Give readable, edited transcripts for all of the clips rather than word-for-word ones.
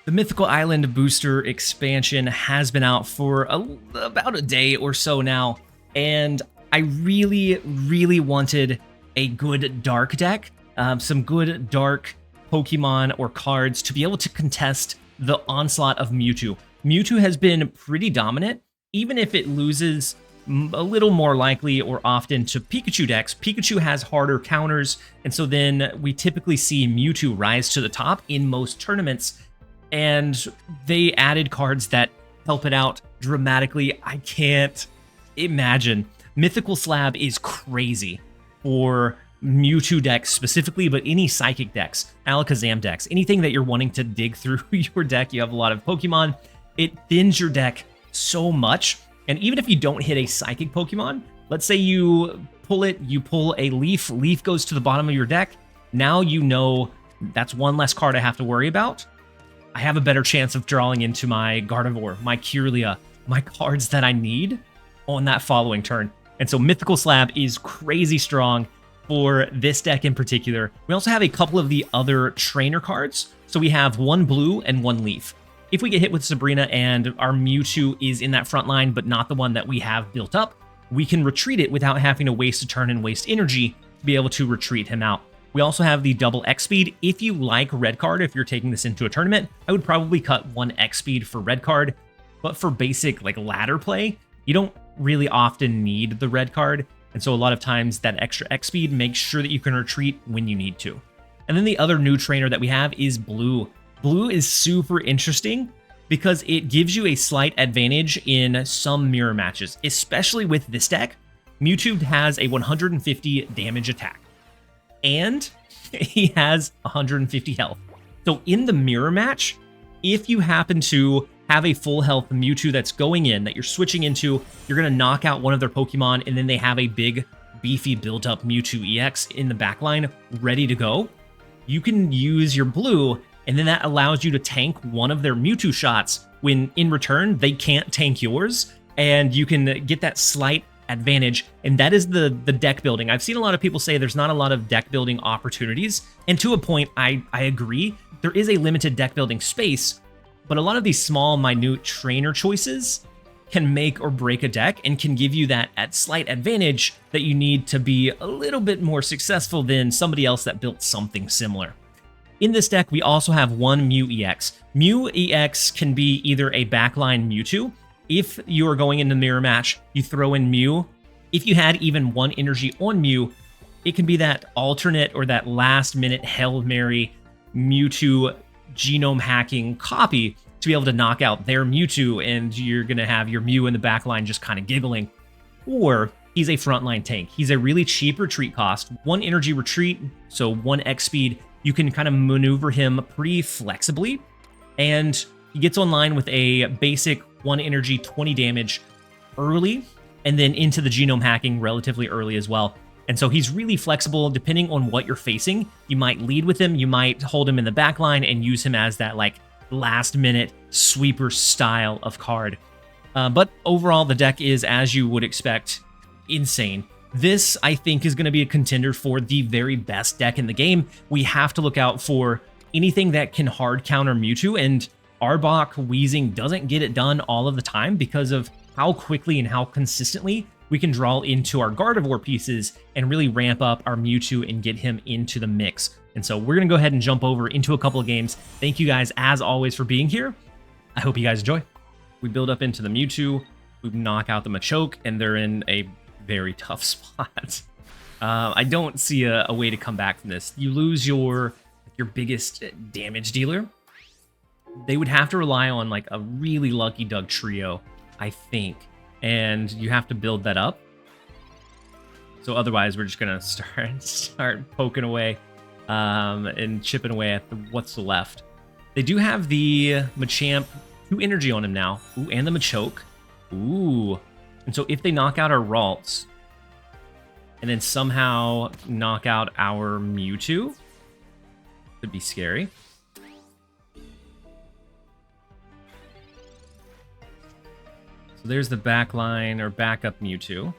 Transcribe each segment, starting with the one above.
The Mythical Island booster expansion has been out for about a day or so now, and I really wanted a good dark deck, some good dark Pokemon or cards to be able to contest the onslaught of Mewtwo. Mewtwo has been pretty dominant, even if it loses a little more likely or often to Pikachu decks. Pikachu has harder counters, and so then we typically see Mewtwo rise to the top in most tournaments, and they added cards that help it out dramatically. I can't imagine. Mythical Slab is crazy for Mewtwo decks specifically, but any Psychic decks, Alakazam decks, anything that you're wanting to dig through your deck, you have a lot of Pokemon, it thins your deck so much. And even if you don't hit a Psychic Pokemon, let's say you pull a Leaf, Leaf goes to the bottom of your deck, now you know that's one less card I have to worry about. I have a better chance of drawing into my Gardevoir, my Kirlia, my cards that I need on that following turn. And so Mythical Slab is crazy strong for this deck in particular. We also have a couple of the other trainer cards. So we have one blue and one leaf. If we get hit with Sabrina and our Mewtwo is in that front line, but not the one that we have built up, we can retreat it without having to waste a turn and waste energy to be able to retreat him out. We also have the double X speed. If you like red card, if you're taking this into a tournament, I would probably cut one X speed for red card. But for basic like ladder play, you don't really often need the red card. And so a lot of times that extra X speed makes sure that you can retreat when you need to. And then the other new trainer that we have is blue. Blue is super interesting because it gives you a slight advantage in some mirror matches, especially with this deck. Mewtwo has a 150 damage attack, and he has 150 health. So in the mirror match, if you happen to have a full health Mewtwo that's going in, that you're switching into, you're going to knock out one of their Pokemon, and then they have a big, beefy built-up Mewtwo EX in the backline ready to go. You can use your blue, and then that allows you to tank one of their Mewtwo shots when in return they can't tank yours, and you can get that slight advantage. And that is the deck building. I've seen a lot of people say there's not a lot of deck building opportunities, and to a point I agree. There is a limited deck building space, but a lot of these small, minute trainer choices can make or break a deck and can give you that slight advantage that you need to be a little bit more successful than somebody else that built something similar. In this deck, we also have one Mew EX. Mew EX can be either a backline Mewtwo. If you are going into mirror match, you throw in Mew. If you had even one energy on Mew, it can be that alternate or that last minute Hail Mary Mewtwo genome hacking copy to be able to knock out their Mewtwo, and you're going to have your Mew in the backline just kind of giggling. Or he's a frontline tank. He's a really cheap retreat cost, one energy retreat, so one X speed. You can kind of maneuver him pretty flexibly, and he gets online with a basic 1 energy, 20 damage early, and then into the genome hacking relatively early as well. And so he's really flexible depending on what you're facing. You might lead with him, you might hold him in the back line and use him as that like last minute sweeper style of card. But overall, the deck is, as you would expect, insane. This, I think, is going to be a contender for the very best deck in the game. We have to look out for anything that can hard counter Mewtwo, and Arbok Wheezing doesn't get it done all of the time because of how quickly and how consistently we can draw into our Gardevoir pieces and really ramp up our Mewtwo and get him into the mix. And so we're going to go ahead and jump over into a couple of games. Thank you guys, as always, for being here. I hope you guys enjoy. We build up into the Mewtwo, we knock out the Machoke, and they're in a very tough spot. I don't see a way to come back from this. You lose your biggest damage dealer. They would have to rely on like a really lucky Doug trio, I think, and you have to build that up. So otherwise, we're just gonna start poking away and chipping away at what's left. They do have the Machamp 2 energy on him now. Ooh, and the Machoke. Ooh. And so if they knock out our Ralts, and then somehow knock out our Mewtwo, could be scary. So there's the backline or backup Mewtwo. Go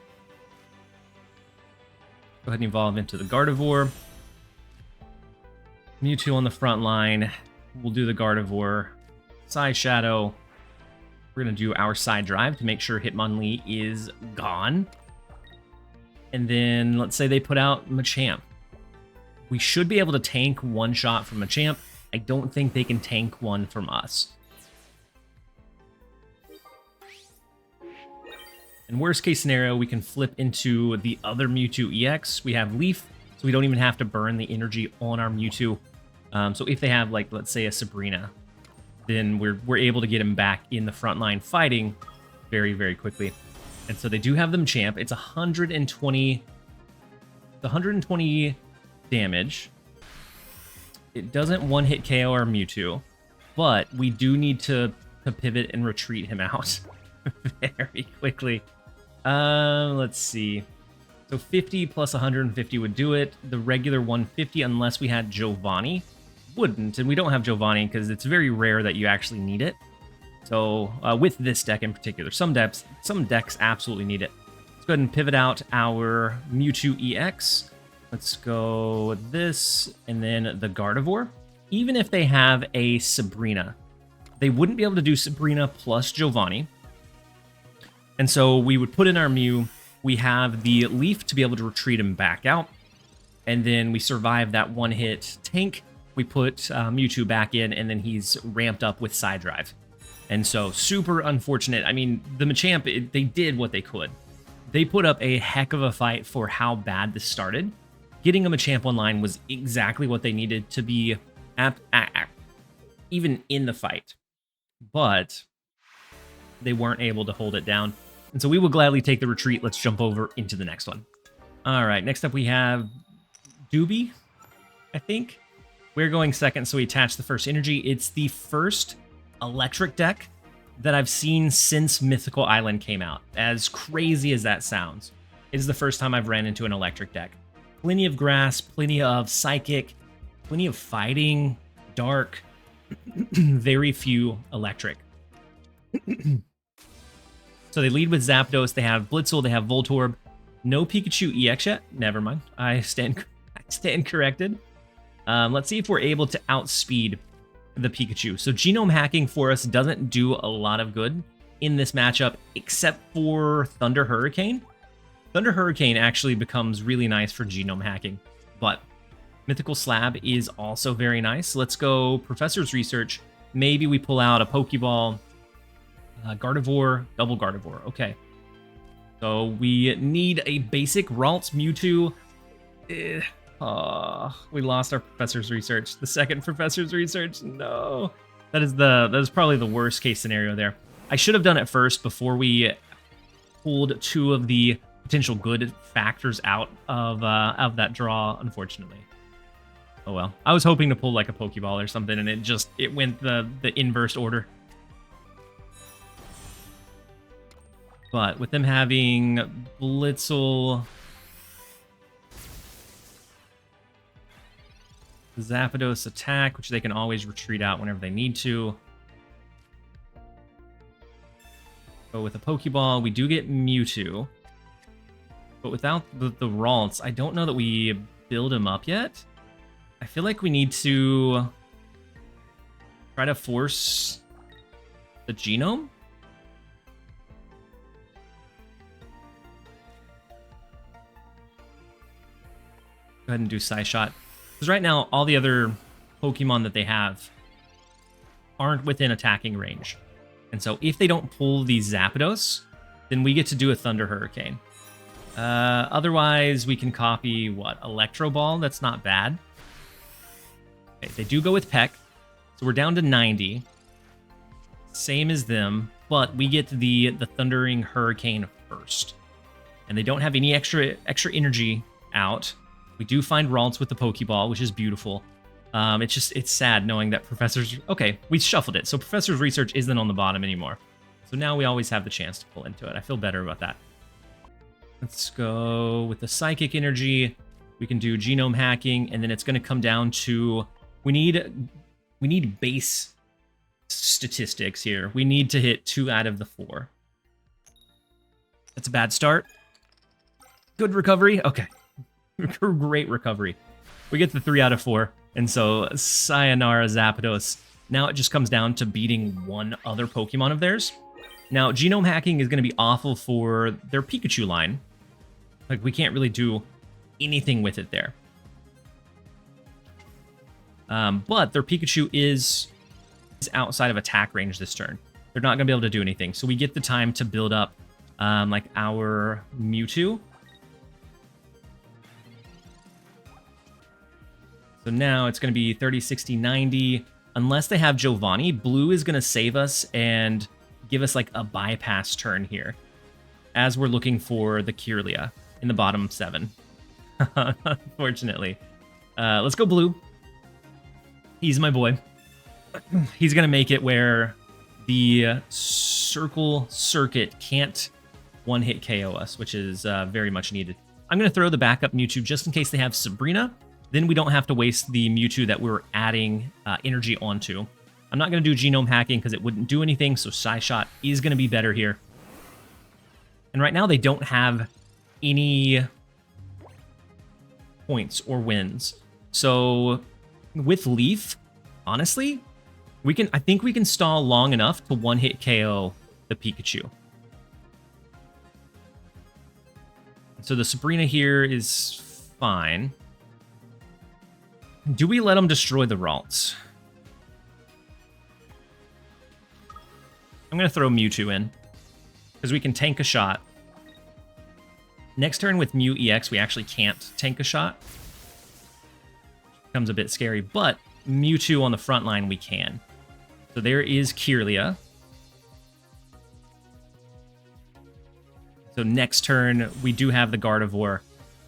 ahead and evolve into the Gardevoir. Mewtwo on the front line. We'll do the Gardevoir. Side Shadow. We're going to do our side drive to make sure Hitmonlee is gone. And then let's say they put out Machamp. We should be able to tank one shot from Machamp. I don't think they can tank one from us. In worst case scenario, we can flip into the other Mewtwo EX. We have Leaf, so we don't even have to burn the energy on our Mewtwo. So if they have, like, let's say a Sabrina, then we're able to get him back in the front line fighting very, very quickly. And so they do have them champ. It's 120 damage. It doesn't one-hit KO our Mewtwo, but we do need to pivot and retreat him out very quickly. Let's see. So 50 plus 150 would do it. The regular 150, unless we had Giovanni, wouldn't. And we don't have Giovanni because it's very rare that you actually need it. So with this deck in particular, some decks absolutely need it. Let's go ahead and pivot out our Mewtwo EX. Let's go with this and then the Gardevoir. Even if they have a Sabrina, they wouldn't be able to do Sabrina plus Giovanni. And so we would put in our Mew. We have the Leaf to be able to retreat him back out. And then we survive that one-hit tank. We put Mewtwo back in, and then he's ramped up with Side Drive. And so super unfortunate. I mean, the Machamp, they did what they could. They put up a heck of a fight for how bad this started. Getting a Machamp online was exactly what they needed to be even in the fight. But they weren't able to hold it down. And so we will gladly take the retreat. Let's jump over into the next one. All right, next up we have Doobie, I think. We're going second, so we attach the first energy. It's the first electric deck that I've seen since Mythical Island came out. As crazy as that sounds, it is the first time I've ran into an electric deck. Plenty of grass, plenty of psychic, plenty of fighting, dark, very few electric. So they lead with Zapdos, they have Blitzel, they have Voltorb. No Pikachu EX yet. Never mind. I stand corrected. Let's see if we're able to outspeed the Pikachu. So Genome hacking for us doesn't do a lot of good in this matchup, except for Thunder Hurricane. Thunder Hurricane actually becomes really nice for Genome hacking, but Mythical Slab is also very nice. Let's go Professor's Research. Maybe we pull out a Pokeball, Gardevoir, double Gardevoir. Okay. So we need a basic Ralts Mewtwo. We lost our Professor's Research. The second Professor's Research. No. That is probably the worst case scenario there. I should have done it first before we pulled two of the potential good factors out of that draw, unfortunately. Oh well. I was hoping to pull like a Pokeball or something, and it went the inverse order. But with them having Blitzel, Zapdos attack, which they can always retreat out whenever they need to. But with a Pokeball, we do get Mewtwo. But without the Ralts, I don't know that we build him up yet. I feel like we need to try to force the Genome. Go ahead and do Psy Shot. Because right now, all the other Pokemon that they have aren't within attacking range. And so if they don't pull the Zapdos, then we get to do a Thunder Hurricane. Otherwise, we can copy, what, Electro Ball? That's not bad. Okay, they do go with Peck. So we're down to 90. Same as them, but we get the Thundering Hurricane first. And they don't have any extra energy out. We do find Ralts with the Pokeball, which is beautiful. It's sad knowing that Professor's... Okay, we shuffled it, so Professor's Research isn't on the bottom anymore. So now we always have the chance to pull into it. I feel better about that. Let's go with the Psychic Energy. We can do Genome Hacking, and then it's going to come down to... We need base statistics here. We need to hit 2 out of the 4. That's a bad start. Good recovery. Okay. Great recovery. We get the 3 out of 4. And so, sayonara Zapdos. Now it just comes down to beating one other Pokemon of theirs. Now, Genome hacking is going to be awful for their Pikachu line. Like, we can't really do anything with it there. But their Pikachu is outside of attack range this turn. They're not going to be able to do anything. So we get the time to build up like our Mewtwo. So now it's going to be 30, 60, 90. Unless they have Giovanni, blue is going to save us and give us like a bypass turn here as we're looking for the Kirlia in the bottom 7. Unfortunately. Let's go blue. He's my boy. He's going to make it where the circuit can't one-hit KO us, which is very much needed. I'm going to throw the backup Mewtwo just in case they have Sabrina. Then we don't have to waste the Mewtwo that we're adding energy onto. I'm not going to do Genome hacking because it wouldn't do anything, so Psyshot is going to be better here. And right now they don't have any points or wins. So with Leaf, honestly, I think we can stall long enough to one-hit KO the Pikachu. So the Sabrina here is fine. Do we let them destroy the Ralts? I'm going to throw Mewtwo in, because we can tank a shot. Next turn with Mew EX, we actually can't tank a shot. Becomes a bit scary, but Mewtwo on the front line we can. So there is Kirlia. So next turn, we do have the Gardevoir,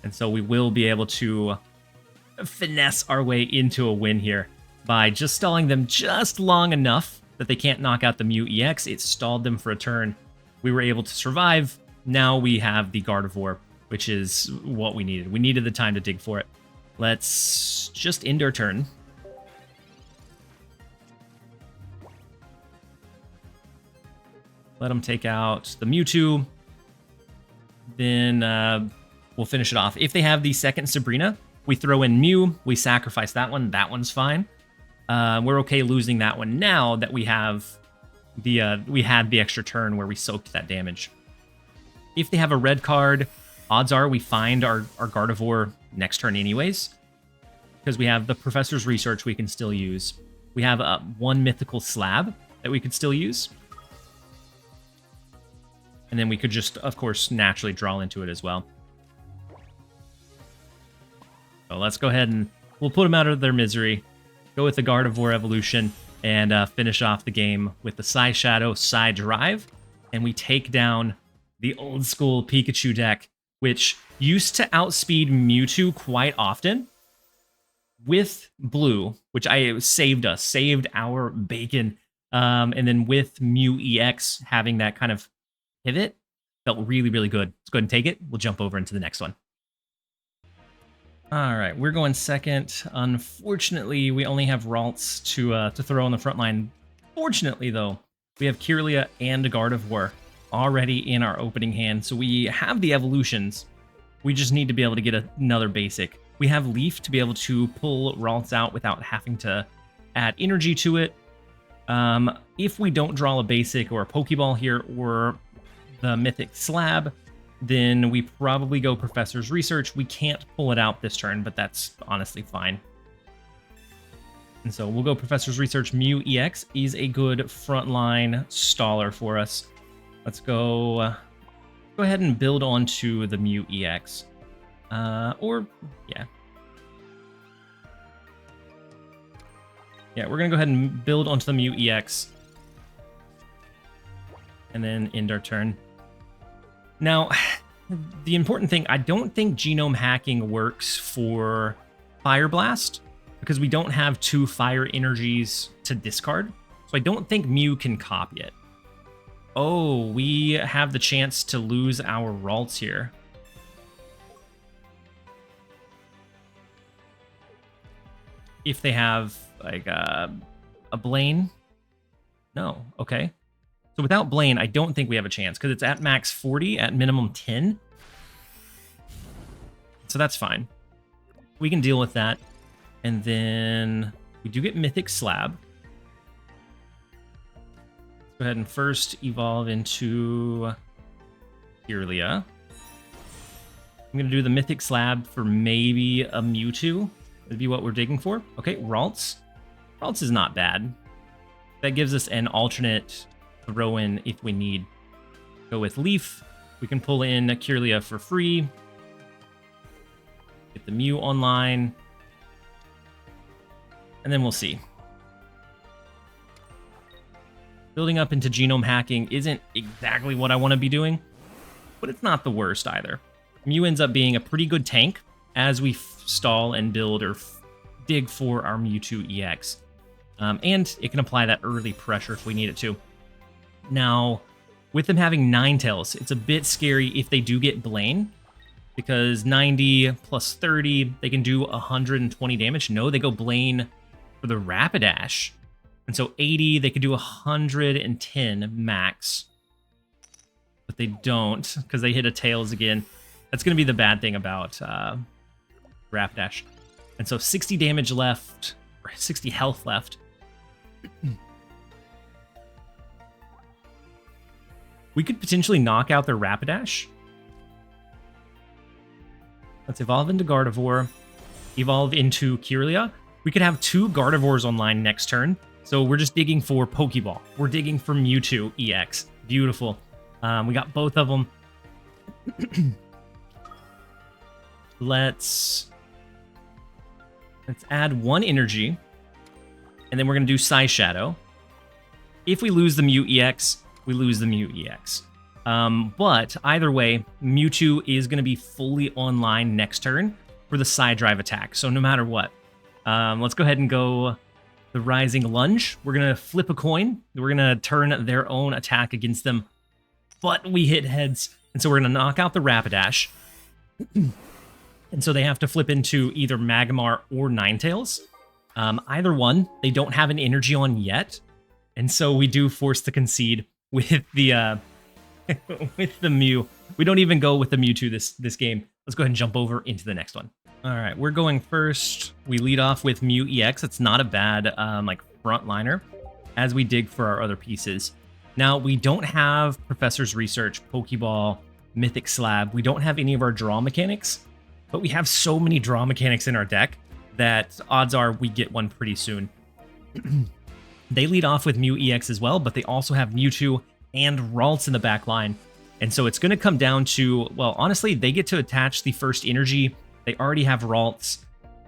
and so we will be able to finesse our way into a win here by just stalling them just long enough that they can't knock out the Mew EX. It stalled them for a turn. We were able to survive. Now we have the Gardevoir, which is what we needed. We needed the time to dig for it. Let's just end our turn. Let them take out the Mewtwo. Then we'll finish it off. If they have the second Sabrina, we throw in Mew, we sacrifice that one. That one's fine. We're okay losing that one now that we have we had the extra turn where we soaked that damage. If they have a red card, odds are we find our Gardevoir next turn anyways, because we have the Professor's Research we can still use. We have one Mythical Slab that we could still use. And then we could just, of course, naturally draw into it as well. So let's go ahead and we'll put them out of their misery. Go with the Gardevoir evolution and finish off the game with the Psy Shadow, Psy Drive. And we take down the old school Pikachu deck, which used to outspeed Mewtwo quite often with blue, which saved our bacon. And then with Mew EX having that kind of pivot, felt really, really good. Let's go ahead and take it. We'll jump over into the next one. All right, we're going second. Unfortunately, we only have Ralts to throw on the front line. Fortunately, though, we have Kirlia and a Gardevoir already in our opening hand, so we have the evolutions. We just need to be able to get another basic. We have Leaf to be able to pull Ralts out without having to add energy to it. If we don't draw a basic or a Pokeball here or the Mythic Slab, then we probably go Professor's Research. We can't pull it out this turn, but that's honestly fine. And so we'll go Professor's Research. Mew EX is a good frontline staller for us. Let's go ahead and build onto the Mew EX. Yeah, we're going to go ahead and build onto the Mew EX. And then end our turn. Now, the important thing, I don't think Genome hacking works for Fire Blast because we don't have 2 fire energies to discard. So I don't think Mew can copy it. Oh, we have the chance to lose our Ralts here. If they have like a Blaine. No, okay. So without Blaine, I don't think we have a chance because it's at max 40, at minimum 10. So that's fine. We can deal with that. And then we do get Mythic Slab. Go ahead and first evolve into Kirlia. I'm going to do the Mythic Slab for maybe a Mewtwo. That'd be what we're digging for. Okay, Ralts. Ralts is not bad. That gives us an alternate throw-in if we need. Go with Leaf. We can pull in Kirlia for free. Get the Mew online. And then we'll see. Building up into genome hacking isn't exactly what I want to be doing, but it's not the worst either. Mew ends up being a pretty good tank as we stall and build or dig for our Mewtwo EX. And it can apply that early pressure if we need it to. Now, with them having Ninetales, it's a bit scary if they do get Blaine, because 90 plus 30, they can do 120 damage. No, they go Blaine for the Rapidash. And so 80, they could do 110 max. But they don't, because they hit a Tails again. That's going to be the bad thing about Rapidash. And so 60 damage left, or 60 health left. We could potentially knock out their Rapidash. Let's evolve into Gardevoir. Evolve into Kirlia. We could have 2 Gardevoirs online next turn. So we're just digging for Pokeball. We're digging for Mewtwo EX. Beautiful. We got both of them. Let's add 1 energy. And then we're going to do Psy Shadow. If we lose the Mew EX, we lose the Mew EX. But either way, Mewtwo is going to be fully online next turn for the Psy Drive attack. So no matter what. Let's go ahead and go the Rising Lunge. We're going to flip a coin. We're going to turn their own attack against them. But we hit heads. And so we're going to knock out the Rapidash. And so they have to flip into either Magmar or Ninetales. Either one, they don't have an energy on yet. And so we do force the concede with the with the Mew. We don't even go with the Mewtwo this game. Let's go ahead and jump over into the next one. All right, we're going first. We lead off with Mew EX. It's not a bad like frontliner as we dig for our other pieces. Now, we don't have Professor's Research, Pokeball, Mythic Slab. We don't have any of our draw mechanics, but we have so many draw mechanics in our deck that odds are we get one pretty soon. They lead off with Mew EX as well, but they also have Mewtwo and Ralts in the back line. And so it's going to come down to, well, honestly, they get to attach the first energy. They already have Ralts.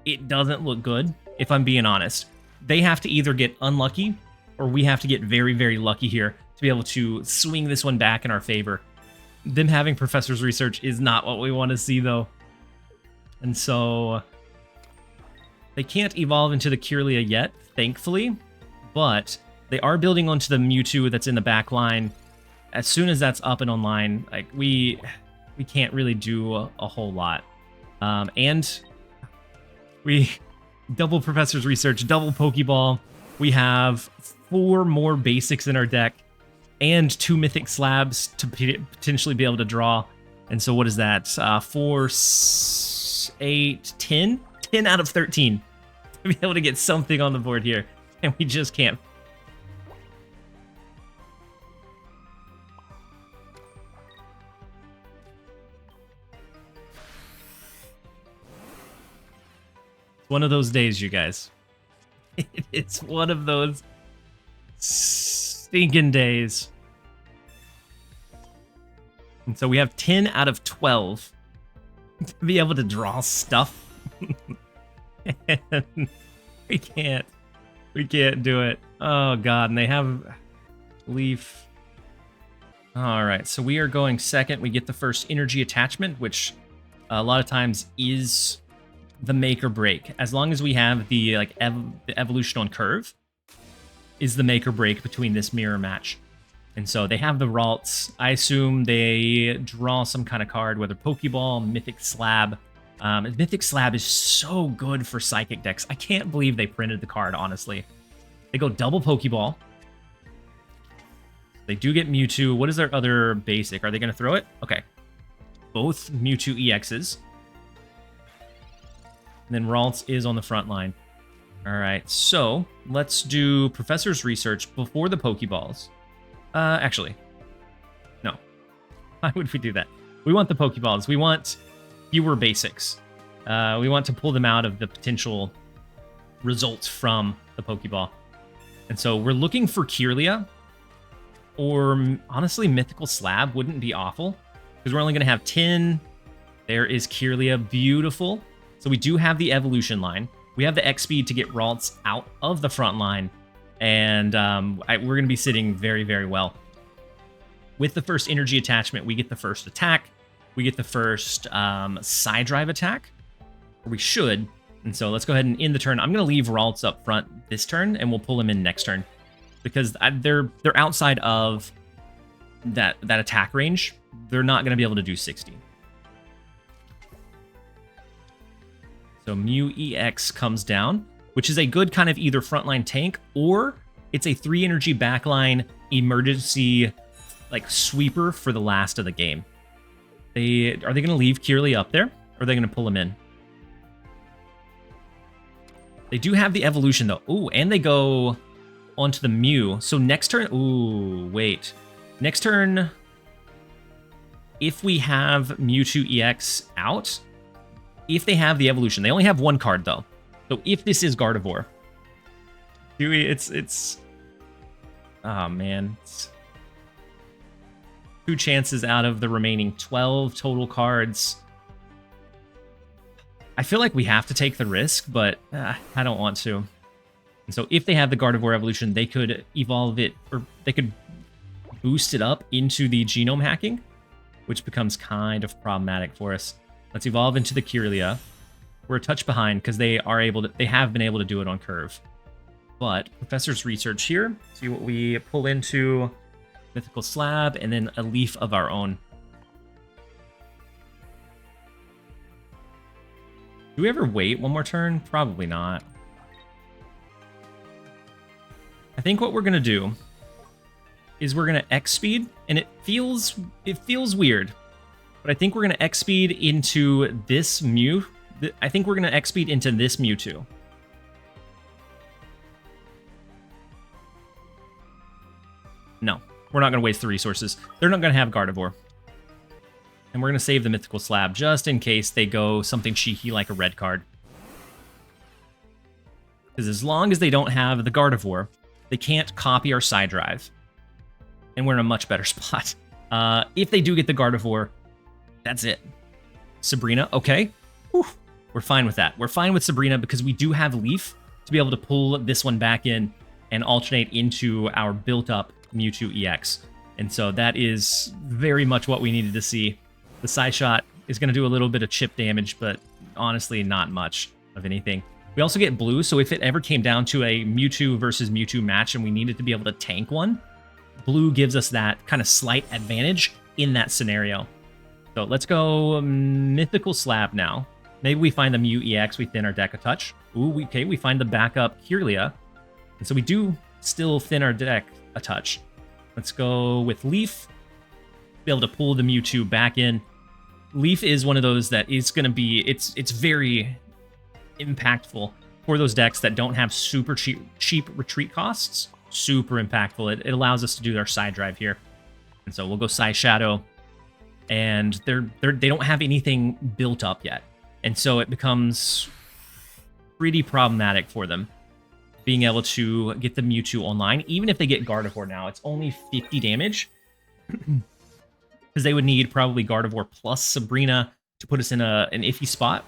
It doesn't look good, if I'm being honest. They have to either get unlucky, or we have to get very, very lucky here to be able to swing this one back in our favor. Them having Professor's Research is not what we want to see, though. And so they can't evolve into the Kirlia yet, thankfully, but they are building onto the Mewtwo that's in the back line. As soon as that's up and online, like we can't really do a whole lot. And we double Professor's Research, double Pokeball. We have 4 more basics in our deck and 2 Mythic Slabs to potentially be able to draw. And so what is that? 4, 8, 10? 10 out of 13 to be able to get something on the board here. And we just can't. It's one of those days, you guys. It's one of those stinking days. And so we have 10 out of 12 to be able to draw stuff. And we can't do it. Oh god, and they have Leaf. All right, so we are going second. We get the first energy attachment, which a lot of times is the make or break. As long as we have the like the evolution on curve is the make or break between this mirror match. And so they have the Ralts. I assume they draw some kind of card, whether Pokeball, Mythic Slab. Mythic Slab is so good for Psychic decks. I can't believe they printed the card, honestly. They go double Pokeball. They do get Mewtwo. What is their other basic? Are they going to throw it? Okay. Both Mewtwo EXs. And then Ralts is on the front line. All right, so let's do Professor's Research before the Pokeballs. Actually, no. Why would we do that? We want the Pokeballs. We want fewer basics. We want to pull them out of the potential results from the Pokeball. And so we're looking for Kirlia, or honestly, Mythical Slab wouldn't be awful, because we're only going to have 10. There is Kirlia. Beautiful. So we do have the evolution line. We have the X speed to get Ralts out of the front line, and we're going to be sitting very, very well. With the first energy attachment, we get the first attack. We get the first side drive attack. Or we should. And so let's go ahead and end the turn. I'm going to leave Ralts up front this turn, and we'll pull him in next turn, because they're outside of that attack range. They're not going to be able to do 60. So Mew EX comes down, which is a good kind of either frontline tank, or it's a 3 energy backline emergency like sweeper for the last of the game. Are they going to leave Kirlia up there, or are they going to pull him in? They do have the evolution though. Ooh, and they go onto the Mew. So next turn, ooh, wait. Next turn, if we have Mewtwo EX out, if they have the evolution, they only have 1 card though. So if this is Gardevoir, it's oh man, it's 2 chances out of the remaining 12 total cards. I feel like we have to take the risk, but I don't want to. And so if they have the Gardevoir evolution, they could evolve it, or they could boost it up into the genome hacking, which becomes kind of problematic for us. Let's evolve into the Kirlia. We're a touch behind because they have been able to do it on curve. But Professor's Research here. See what we pull into Mythical Slab, and then a leaf of our own. Do we ever wait one more turn? Probably not. I think what we're going to do is we're going to X speed, and it feels weird, but I think we're going to X speed into this Mew. I think we're going to X speed into this Mewtwo. No, we're not going to waste the resources. They're not going to have Gardevoir. And we're going to save the Mythical Slab just in case they go something cheeky like a red card. Because as long as they don't have the Gardevoir, they can't copy our side drive. And we're in a much better spot. If they do get the Gardevoir, that's it. Sabrina, okay. Whew. We're fine with that. We're fine with Sabrina because we do have Leaf to be able to pull this one back in and alternate into our built-up Mewtwo EX. And so that is very much what we needed to see. The Psy Shot is going to do a little bit of chip damage, but honestly not much of anything. We also get blue, so if it ever came down to a Mewtwo versus Mewtwo match and we needed to be able to tank one, blue gives us that kind of slight advantage in that scenario. So let's go Mythical Slab now. Maybe we find the Mew EX, we thin our deck a touch. Ooh, okay, we find the backup Kirlia. And so we do still thin our deck a touch. Let's go with Leaf. Be able to pull the Mewtwo back in. Leaf is one of those that is going to be, it's very impactful for those decks that don't have super cheap retreat costs. Super impactful. It allows us to do our side drive here. And so we'll go Psy Shadow. And they don't have anything built up yet. And so it becomes pretty problematic for them being able to get the Mewtwo online. Even if they get Gardevoir now, it's only 50 damage. Because they would need probably Gardevoir plus Sabrina to put us in an iffy spot.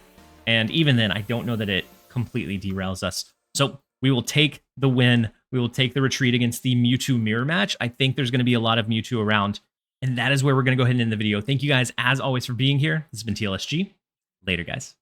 And even then, I don't know that it completely derails us. So we will take the win. We will take the retreat against the Mewtwo mirror match. I think there's going to be a lot of Mewtwo around. And that is where we're going to go ahead and end the video. Thank you guys, as always, for being here. This has been TLSG. Later, guys.